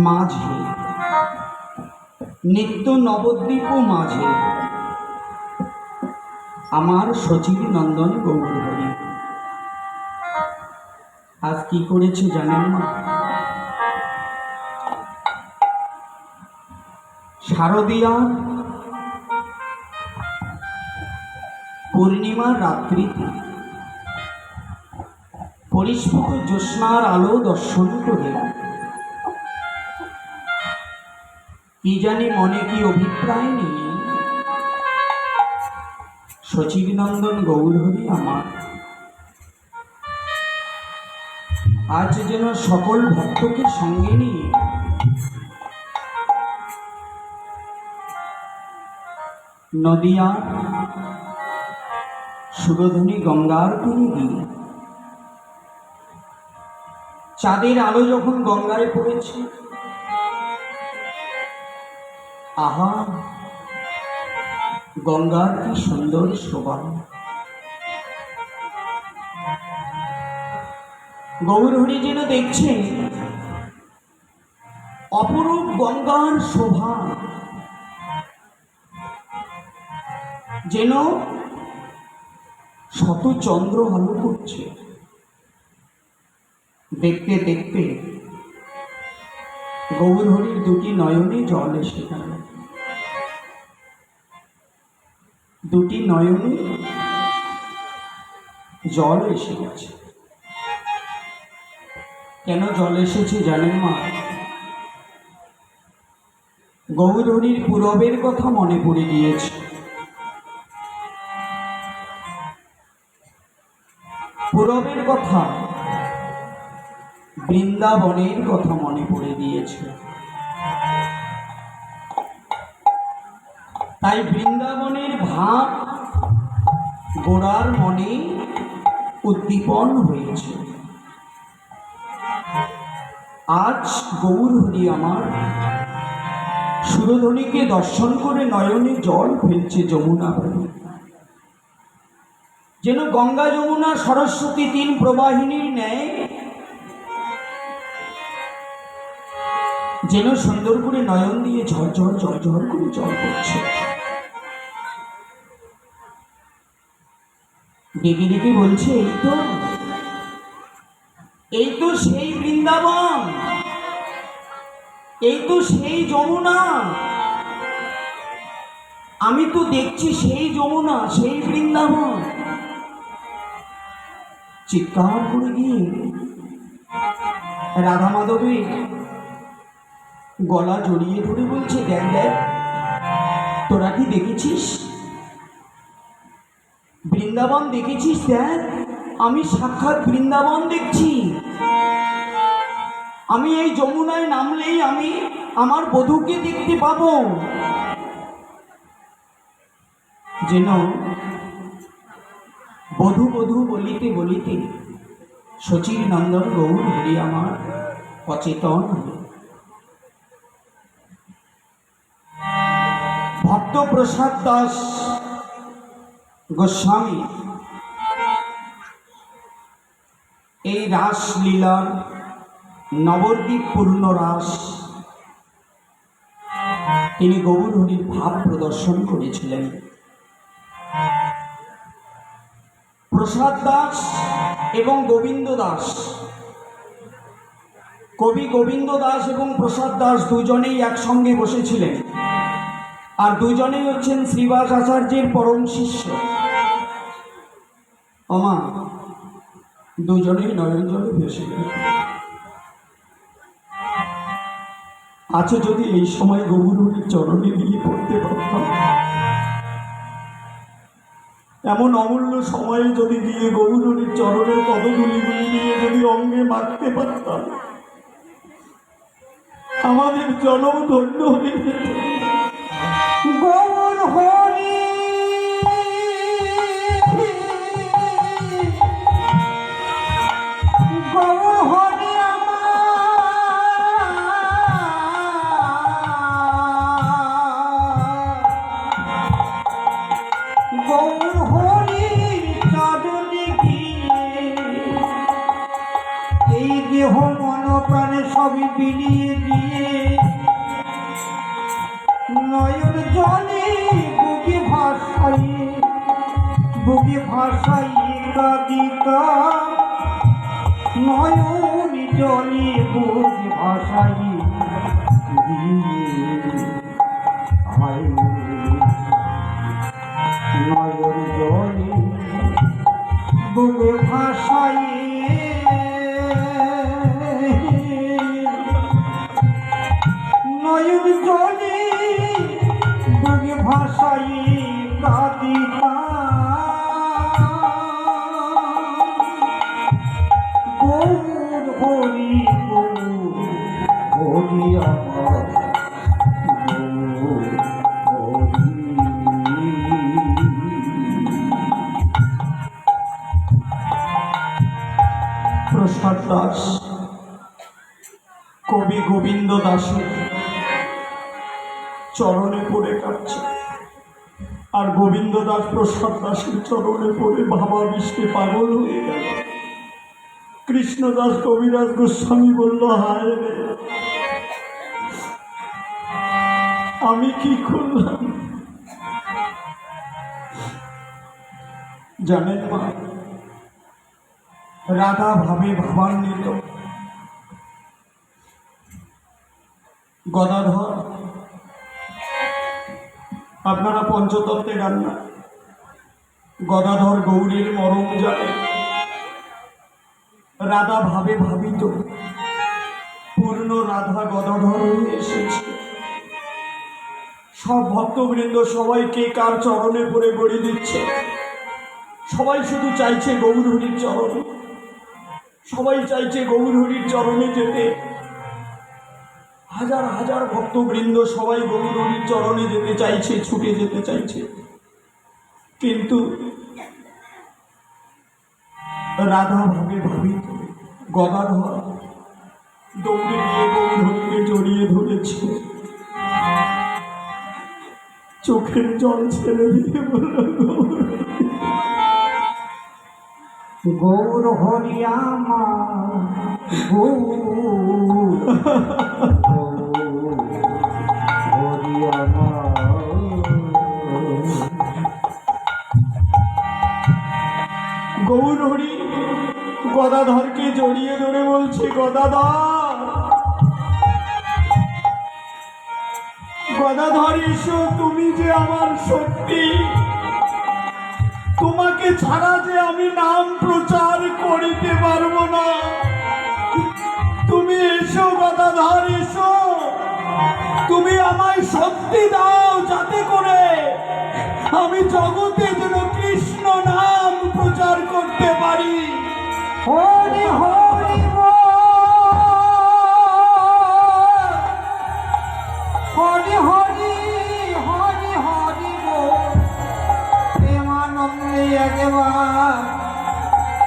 মাঝে নিত্য নবদ্বীপ মাঝে আমার সচিব নন্দন গৌরহরি আজ কি করেছে জানেন না? শারদীয়া পূর্ণিমার রাত্রিতে পরিস্ফুট জ্যোৎস্নার আলো দর্শন করে কি জানি মনে কি অভিপ্রায় নিয়ে সচিবনন্দন গৌরহরি আমার আজ যেন সকল ভক্তকে সঙ্গে নিয়ে নদিয়া সুরধনী গঙ্গার তীরে গিয়ে চাঁদের আলো যখন গঙ্গায় পড়েছে, আহা গঙ্গার কি সুন্দর শোভা! গৌরহরি যেন দেখছে অপরূপ গঙ্গার শোভা, যেন শত চন্দ্র আলো করছে। দেখতে দেখতে গৌরহরির দুটি নয়নে জল এসে গেল। দুটি নয়নে জল এসে গেছে। কেন জল এসেছে জানেন মা? গৌরহরির পূরবের কথা মনে পড়ে গিয়েছে। পূরবের কথা, বৃন্দাবনের কথা মনে পড়ে গিয়েছে। তাই বৃন্দাবনের ভাব গোরার মনে উদ্দীপন হয়েছে। আজ গৌরহরি আমার সুরধনীকে দর্শন করে নয়নে জল ফেলছে যমুনা বলে। যেন গঙ্গা যমুনা সরস্বতী তিন প্রবাহিনীর ন্যায় যেন সুন্দর করে নয়ন দিয়ে ঝরঝর ঝরঝর করে জল পড়ছে। ডেকে ডেকে বলছে, এই তো সেই বৃন্দাবন, এই তো সেই যমুনা, আমি তো দেখছি সেই যমুনা, সেই বৃন্দাবন। চিৎকার করে গিয়ে রাধা মাধবের গলা জড়িয়ে ধরে বলছে, দেখ দেখ তোরা কি দেখেছিস বৃন্দাবন? দেখেছিস? দেখ আমি সাক্ষাৎ বৃন্দাবন দেখছি। আমি এই যমুনায় নামলেই আমি আমার বধূকে দেখতে পাবো। যেন বধূ বধূ বলিতে বলিতে সচিব নন্দন গৌরহরি আমার অচেতন হল। ভক্ত প্রসাদ দাস গোস্বামী এই রাসলীলার নবদ্বীপ পূর্ণ রাস তিনি গৌরহরির ভাব প্রদর্শন করেছিলেন। প্রসাদ দাস এবং গোবিন্দ দাস, কবি গোবিন্দ দাস এবং প্রসাদ দাস দুজনেই একসঙ্গে বসেছিলেন, আর দুজনেই হচ্ছেন শ্রীবাস আচার্যের পরম শিষ্য। আমা দুজনেই নয়ন জলে ভেসে গেল। আচ্ছা, যদি এই সময় গৌরহরির চরণে গিয়ে পড়তে পারতাম, এমন অমূল্য সময়ে যদি গিয়ে গৌরহরির চরণের পদধূলিগুলি নিয়ে যদি অঙ্গে মাখতে পারতাম, আমাদের জনম ধন্য হয়ে যেত। গৌরহরি গৌরহরি গৌরহরির চরণে গিয়ে এই দেহ মন প্রাণে সবই বিলিয়ে দিয়ে নয়ন জলে বুকে ভাসাইয়ে কাদিকা নয়ন জলে বুকে ভাসাইয়ে নয়ন জলে বুকে ভাসাইয়ে নয়ন জলে বুকে ভাসাইয়ে কাদিকা গৌর হরি হরি আমার প্রসাদ দাস কবি গোবিন্দ দাসের চরণে পড়ে কাটছে, আর গোবিন্দ দাস প্রসাদ দাসের চরণে পড়ে ভাবাবিষ্টে পাগল হয়ে গেল। কৃষ্ণদাস কবিরাজ গোস্বামী বলল, হায় রে, আমি কি করলাম? জানেন মা, রাধা ভাবে ভাবান্বিত। গদাধর, আপনারা পঞ্চতত্ত্বে গান না, গদাধর গৌরীর মরম জানে। রাধা ভাবে ভাবিত, পূর্ণ রাধা গদাধর হয়ে এসেছে। সব ভক্তবৃন্দ সবাইকে কার চরণে পড়ে গড়ি দিচ্ছে, সবাই শুধু চাইছে গৌরহরির চরণে, সবাই চাইছে গৌরহরির চরণে যেতে। হাজার হাজার ভক্তবৃন্দ সবাই গৌরহরির চরণে যেতে চাইছে, ছুটে যেতে চাইছে, কিন্তু রাধা ভাবে ভাবিত। গদাধর দৌড়ে গিয়ে গৌরহরিকে জড়িয়ে ধরেছে, চোখের জল ছেড়ে দিয়ে বলল, গৌর হরি আমার গৌর হরি আমার। গৌর হরি গদাধরকে জড়িয়ে ধরে বলছে, গদাধর, গদাধর এসো, তুমি যে আমার শক্তি, তোমাকে ছাড়া যে আমি নাম প্রচার করিতে পারবো না। তুমি এসো গদাধর, এসো, তুমি আমায় শক্তি দাও, যাতে করে আমি জগতে যেন কৃষ্ণ নাম প্রচার করতে পারি। হরি হরি হরি হরি হরি হরি প্রেমানন্দে একবার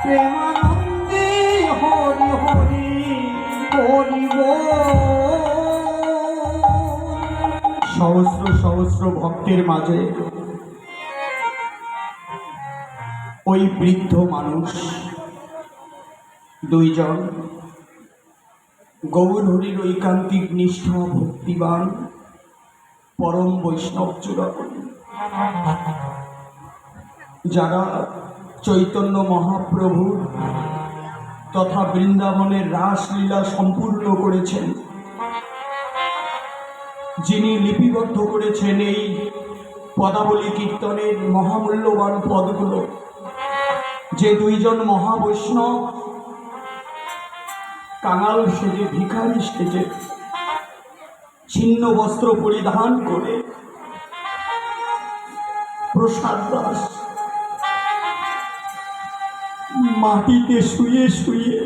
প্রেমানন্দে হরি হরি হরি সহস্র সহস্র ভক্তের মাঝে ওই বৃদ্ধ মানুষ দুইজন, গৌরহরির ঐকান্তিক নিষ্ঠা ভক্তিবান পরম বৈষ্ণব চূড়ামণি, যারা চৈতন্য মহাপ্রভুর তথা বৃন্দাবনের রাসলীলা সম্পূর্ণ করেছেন, যিনি লিপিবদ্ধ করেছেন এই পদাবলী কীর্তনের মহামূল্যবান পদগুলো, যে দুইজন মহাবৈষ্ণব কাঙাল সেজে, ভিখারি সেজে, ছিন্ন বস্ত্র পরিধান করে প্রসাদ দাস মাটিতে শুয়ে শুয়ে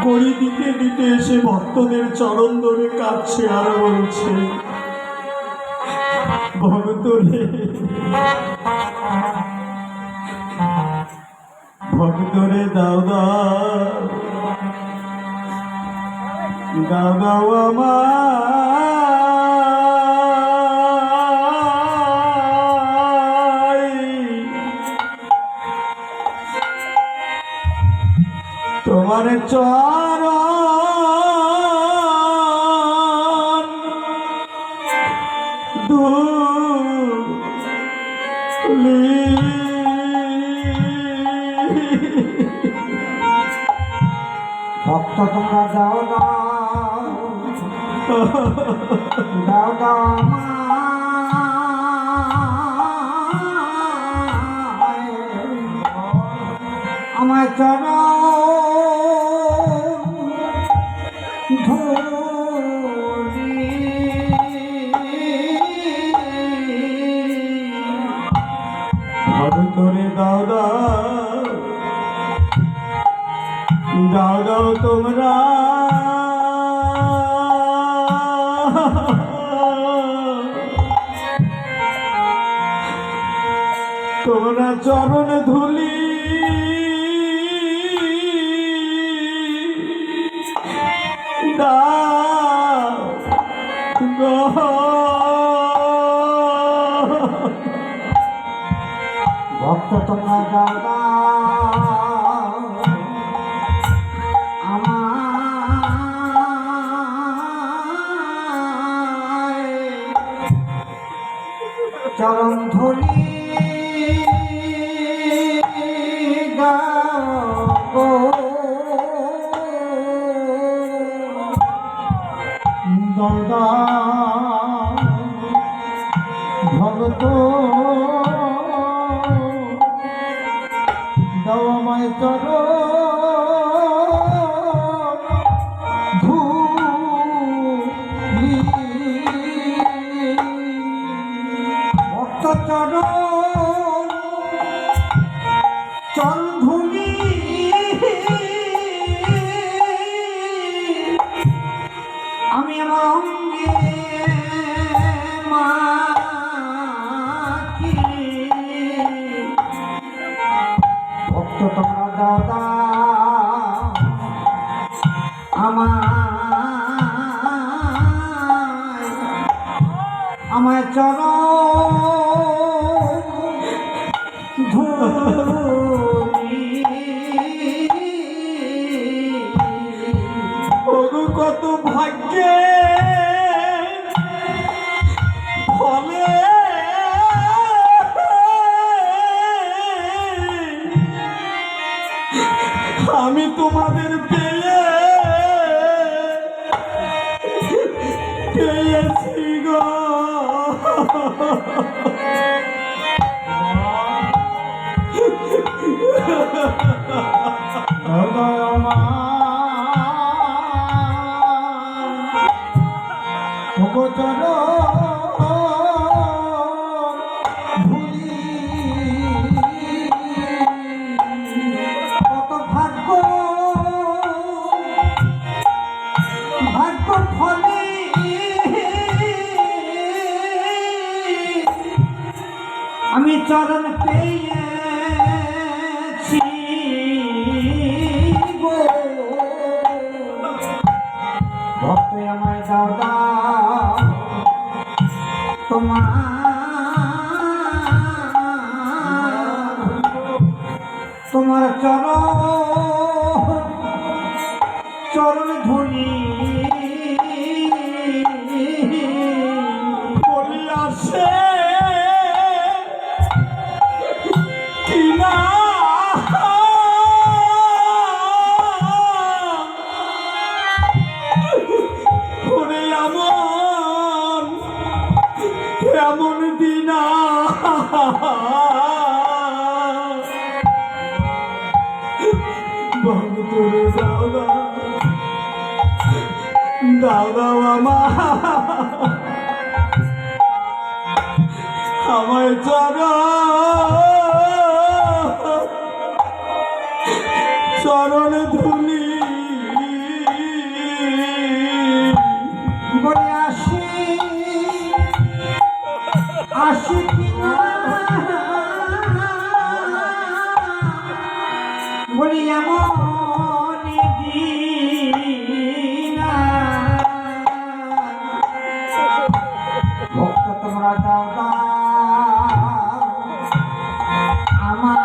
গড়ি দিতে দিতে এসে ভক্তদের চরণ ধরে কাঁদছে আর বলছে, ভক্তরে ভক্তরে দাও দাও দাও দাও আমায়, তোমার চরণ ভক্ত তোমরা দাও দাও দাও দাও আমায় চরণ ধরি ভক্তরে দাও দাও দাও দাও তোমরা তোমরা চরণ ধুলি দাও গো। ভক্ত তোমরা দাও দাও আমায় চরণ ধরি গো দাদা ভগত দাও আমায় চরণ ধুলি ভক্ত চরণ চরণ ধুলি আমি আমার অঙ্গে মাখি ভক্ত তোমরা দাও দাও আমায় চরণ ধরি ওগো কত ভাগ্যে ফলে আমি তোমাদের পেয়েছি গো। ভগচর ভুলি কত ভাগ্য ভাগ্য ফলে আমি চরণ পেয়েছি গো। ভক্ত আমায় দাও দাও তোমার চরণ ধুলি বলি আসে কিনা ওরে এমন দিনা ভক্তরে দাও দাও দাও দাও আমায় চরণ ধুলি বলে আসি কিনা বলি এমন দিনা ভক্ত তোমরা দাও দাও আমার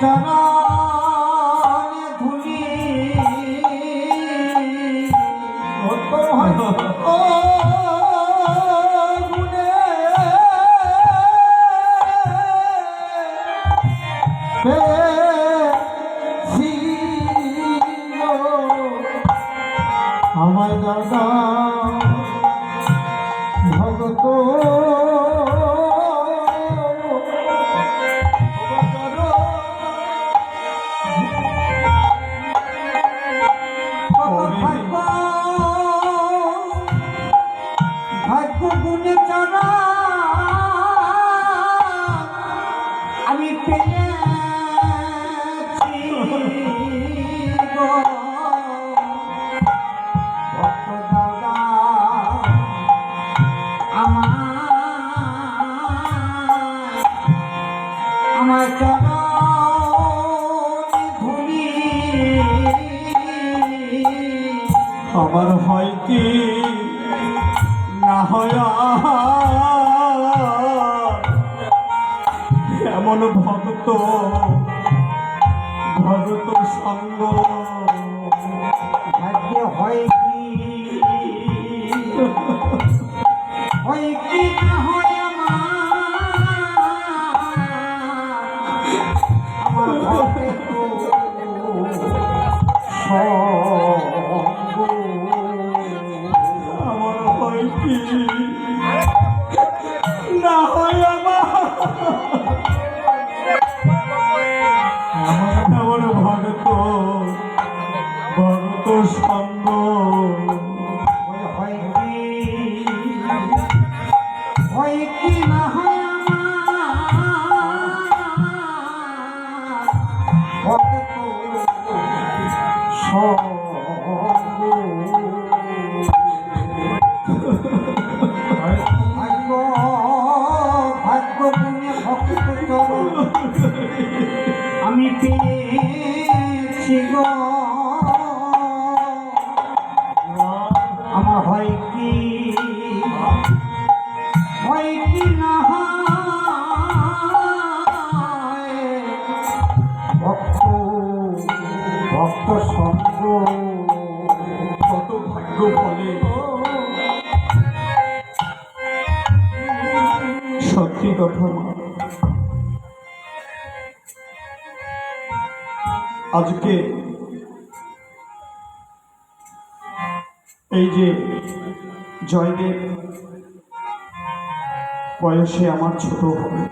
চরণে ধুলি ও গুণে পেয়েছিল আমায় দাদা ভগত ভাগ্য গুণে চারা আমি পেয়েছি গো ভক্ত দাদা আমার চরণে ধুলি আমার হয় কি না হয় এমন ভক্ত ভগত সঙ্গ ভাগ্যে হয় কি না হয় আমার ঘরে তো আমার হয় কি না হয় আমার ভগত ভগত সঙ্গ হয় কি না হয় আমার ঘরে তো ভাগ্য গুণে ভক্ত চরণ আমি পেয়েছি গো আমার হয় কি না হয় ভক্ত সঙ্গ কত ভাগ্য ফলে সত্যি কথা মা। আজকে এই যে জয়দেব বয়সে আমার ছোট হবে,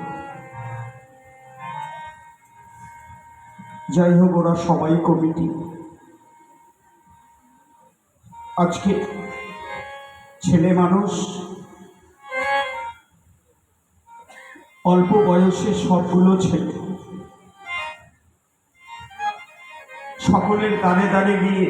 যাই হোক ওরা সবাই কমিটি। আজকে ছেলে মানুষ অল্প বয়সে সবগুলো ছেলে সকলের দাঁড়ে দাঁড়ে গিয়ে